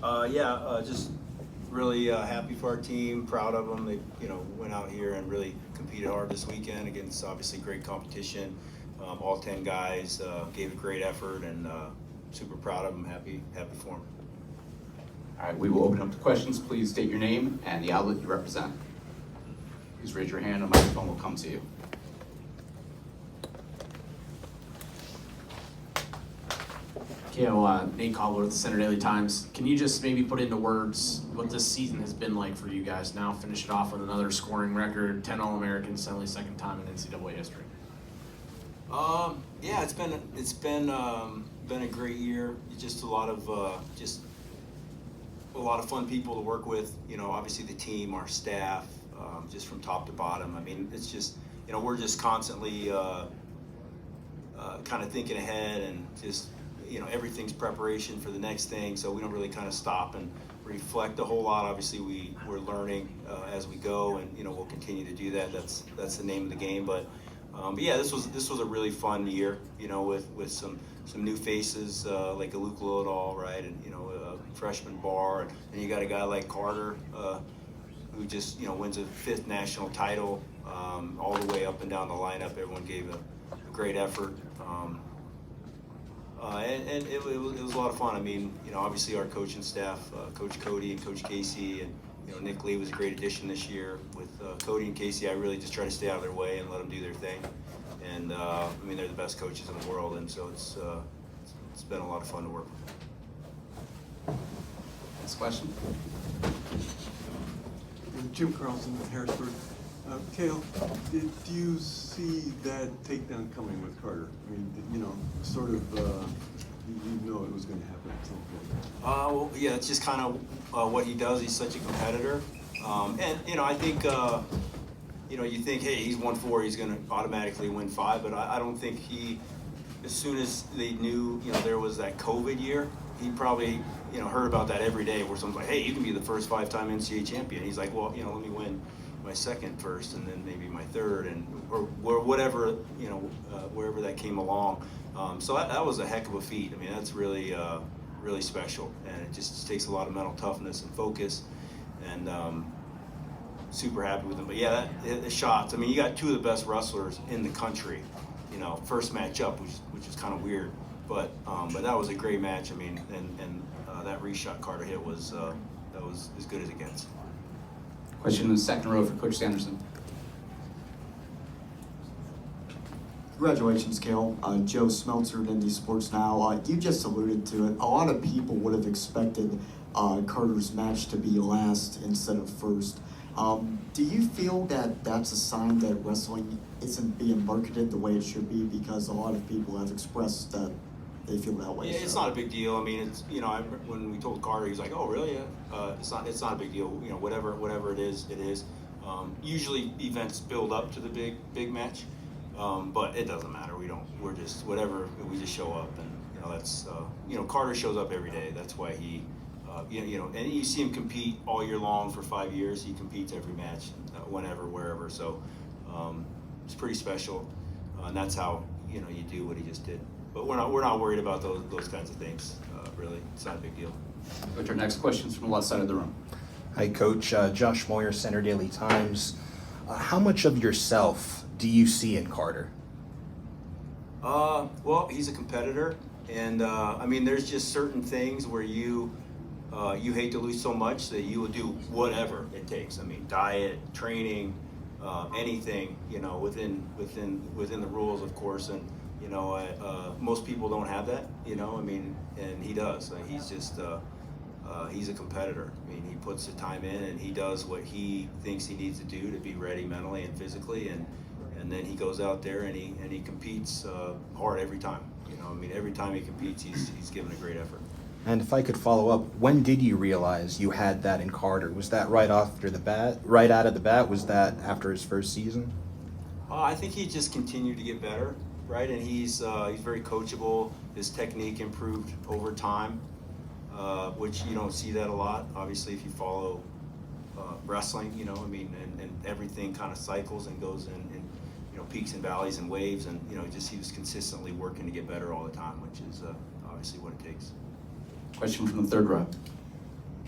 Just really happy for our team, proud of them. They, went out here and really competed hard this weekend against obviously great competition. All 10 guys gave a great effort, and super proud of them. Happy for them. All right, we will open up to questions. Please state your name and the outlet you represent. Please raise your hand, a microphone will come to you. Cael, Nate Cobbler with the Center Daily Times. Can you just maybe put into words what this season has been like for you guys? Now finish it off with another scoring record, 10 All-Americans, only second time in NCAA history. It's been a great year. Just a lot of fun people to work with. Obviously the team, our staff, just from top to bottom. I mean, it's just we're just constantly kind of thinking ahead, and just everything's preparation for the next thing. So we don't really kind of stop and reflect a whole lot. Obviously we're learning as we go, and we'll continue to do that. That's the name of the game. But this was a really fun year, with some new faces like a Luke Lodahl, right, and freshman bar, and you got a guy like Carter who just wins a 5th national title, all the way up and down the lineup. Everyone gave a great effort, and it was a lot of fun. I mean, obviously our coaching staff, Coach Cody and Coach Casey, and Nick Lee was a great addition this year. With Cody and Casey, I really just try to stay out of their way and let them do their thing. And they're the best coaches in the world, and so it's been a lot of fun to work with. Next question. Jim Carlson with Harrisburg. Cael, did you see that takedown coming with Carter? I mean, you know it was going to happen at some point. It's just kind of what he does. He's such a competitor, and I think you think, hey, he's won 4, he's going to automatically win 5, but I don't think he. As soon as they knew, there was that COVID year, he probably heard about that every day, where someone's like, hey, you can be the first 5-time NCAA champion. He's like, well, let me win my 2nd first, and then maybe my 3rd, or whatever, wherever that came along. So that was a heck of a feat. I mean, that's really really special, and it just takes a lot of mental toughness and focus, and super happy with him. But yeah, the shots. I mean, you got 2 of the best wrestlers in the country. First match up, which is kind of weird, but that was a great match. I mean, and that reshot Carter hit was as good as it gets. Question in the second row for Coach Sanderson. Congratulations, Cael. Joe Smeltzer at Indy Sports Now. You just alluded to it. A lot of people would have expected Carter's match to be last instead of first. Do you feel that that's a sign that wrestling isn't being marketed the way it should be? Because a lot of people have expressed that they feel that way. Yeah, it's not a big deal. I mean, it's when we told Carter, he's like, oh really? It's not a big deal. Whatever it is, it is. Usually events build up to the big match, but it doesn't matter. We're just whatever. We just show up, and that's Carter shows up every day. That's why he. And you see him compete all year long for 5 years. He competes every match, whenever, wherever. So it's pretty special, and that's how you do what he just did. But we're not worried about those kinds of things. Really, it's not a big deal. Coach, our next question's from the left side of the room. Hi, Coach. Josh Moyer, Center Daily Times. How much of yourself do you see in Carter? Well, he's a competitor, and I mean, there's just certain things where you hate to lose so much that you will do whatever it takes. I mean, diet, training, anything, within the rules, of course. And most people don't have that, I mean, and he does. He's just he's a competitor. I mean, he puts the time in, and he does what he thinks he needs to do to be ready mentally and physically, and then he goes out there and he competes hard every time. I mean, every time he competes, he's given a great effort. And if I could follow up, when did you realize you had that in Carter? Was that right out of the bat? Was that after his first season? I think he just continued to get better, right? And he's very coachable. His technique improved over time, which you don't see that a lot. Obviously, if you follow wrestling, I mean, and everything kind of cycles and goes in peaks and valleys and waves, and he was consistently working to get better all the time, which is obviously what it takes. Question from the third row.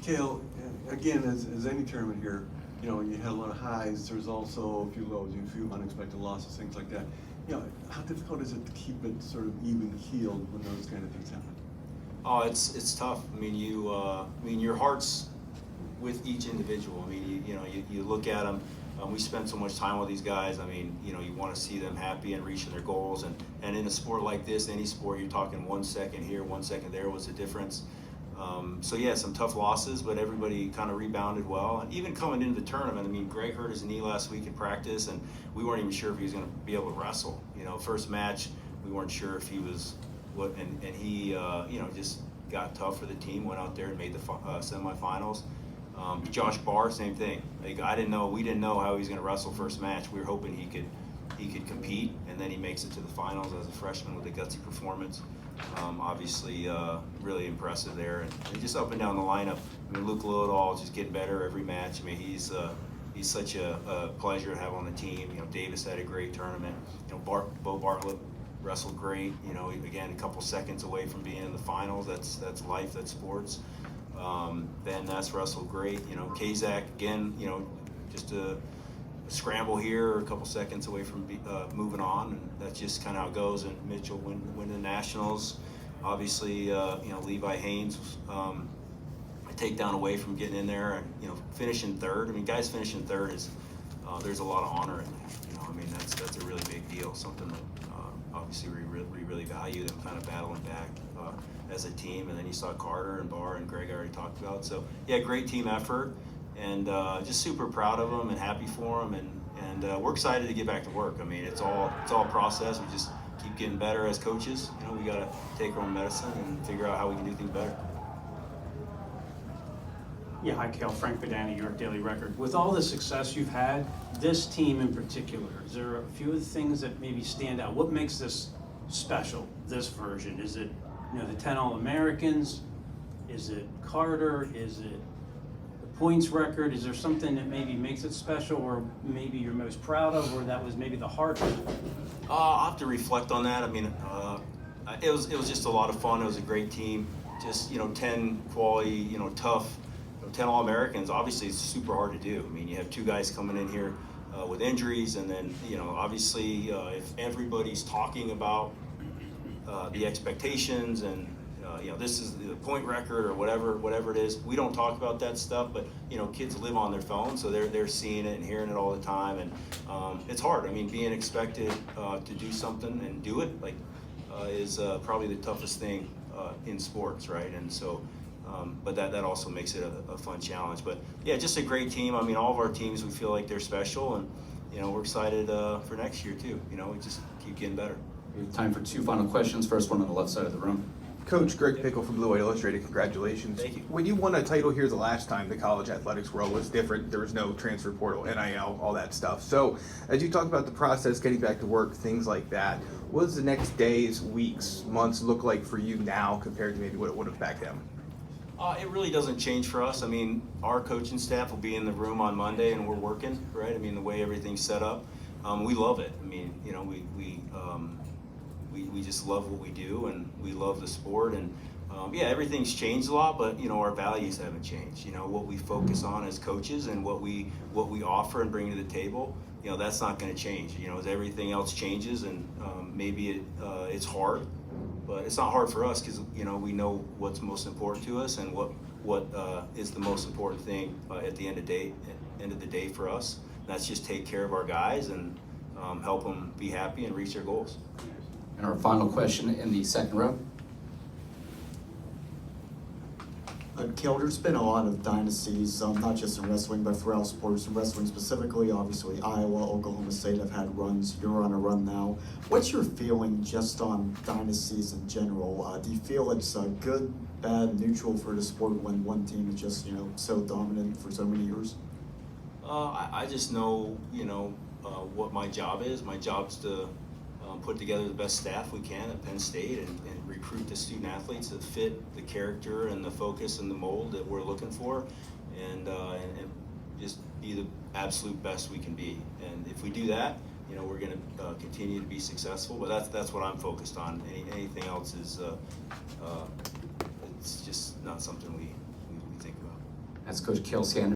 Cael, again, as any tournament here, you know, you had a lot of highs, there's also a few lows, a few unexpected losses, things like that. You know, how difficult is it to keep it sort of even keeled when those kind of things happen? Oh, it's tough. I mean, your heart's with each individual. I mean, you look at them. We spend so much time with these guys. I mean, you want to see them happy and reaching their goals. And in a sport like this, any sport, you're talking 1 second here, 1 second there was the difference. So yeah, some tough losses, but everybody kind of rebounded well. And even coming into the tournament, I mean, Greg hurt his knee last week in practice, and we weren't even sure if he was going to be able to wrestle. First match, we weren't sure if he was what, and he, just got tough for the team. Went out there and made the semifinals. Josh Barr, same thing. Like we didn't know how he was going to wrestle first match. We were hoping he could compete, and then he makes it to the finals as a freshman with a gutsy performance. Obviously, really impressive there, and just up and down the lineup. I mean, Luke Lillidahl just getting better every match. I mean, he's such a pleasure to have on the team. Davis had a great tournament. Bo Bartlett wrestled great. Again, a couple seconds away from being in the finals. That's life. That's sports. Van Ness wrestled great. Kazak again. Just a scramble here, a couple seconds away from moving on, and that's just kind of how it goes. And Mitchell win the nationals. Obviously, Levi Haynes, a takedown away from getting in there, and finishing third. I mean, guys finishing third is there's a lot of honor in that. I mean, that's a really big deal. Something that obviously we really value them kind of battling back as a team. And then you saw Carter and Barr and Greg I already talked about. So yeah, great team effort. And just super proud of them and happy for them, and we're excited to get back to work. I mean, it's all a process. We just keep getting better as coaches. We got to take our own medicine and figure out how we can do things better. Yeah, hi, Cael. Frank Badani, New York Daily Record. With all the success you've had, this team in particular, is there a few of the things that maybe stand out? What makes this special, this version? Is it, the 10 All-Americans? Is it Carter? Is it points record? Is there something that maybe makes it special, or maybe you're most proud of, or that was maybe the hardest? I'll have to reflect on that. I mean, it was just a lot of fun. It was a great team. Just 10 quality, tough, 10 All-Americans. Obviously, it's super hard to do. I mean, you have two guys coming in here with injuries, and then obviously, if everybody's talking about the expectations and this is the point record or whatever it is. We don't talk about that stuff, but kids live on their phone, so they're seeing it and hearing it all the time, and it's hard. I mean, being expected to do something and do it is probably the toughest thing in sports, right? And so, but that also makes it a fun challenge. But yeah, just a great team. I mean, all of our teams, we feel like they're special, and we're excited for next year too. We just keep getting better. We have time for two final questions. First one on the left side of the room. Coach Greg Pickle from Blue White Illustrated, congratulations. Thank you. When you won a title here the last time, the college athletics world was different. There was no transfer portal, NIL, all that stuff. So as you talk about the process, getting back to work, things like that, what does the next days, weeks, months look like for you now compared to maybe what it would have back then? It really doesn't change for us. I mean, our coaching staff will be in the room on Monday, and we're working, right? I mean, the way everything's set up, we love it. I mean, we just love what we do, and we love the sport, and yeah, everything's changed a lot, but our values haven't changed. What we focus on as coaches and what we offer and bring to the table, that's not going to change. As everything else changes, and maybe it's hard, but it's not hard for us because we know what's most important to us and what is the most important thing at the end of the day for us. And that's just take care of our guys and help them be happy and reach their goals. And our final question in the second row. Cael, there's been a lot of dynasties, not just in wrestling, but throughout sports. In wrestling specifically, obviously, Iowa, Oklahoma State have had runs. You're on a run now. What's your feeling just on dynasties in general? Do you feel it's good, bad, neutral for the sport when one team is just, so dominant for so many years? I just know, what my job is. My job's to put together the best staff we can at Penn State and recruit the student athletes that fit the character and the focus and the mold that we're looking for, and just be the absolute best we can be. And if we do that, we're going to continue to be successful. But that's what I'm focused on. Anything else is it's just not something we think about. That's Coach Cael Sanderson.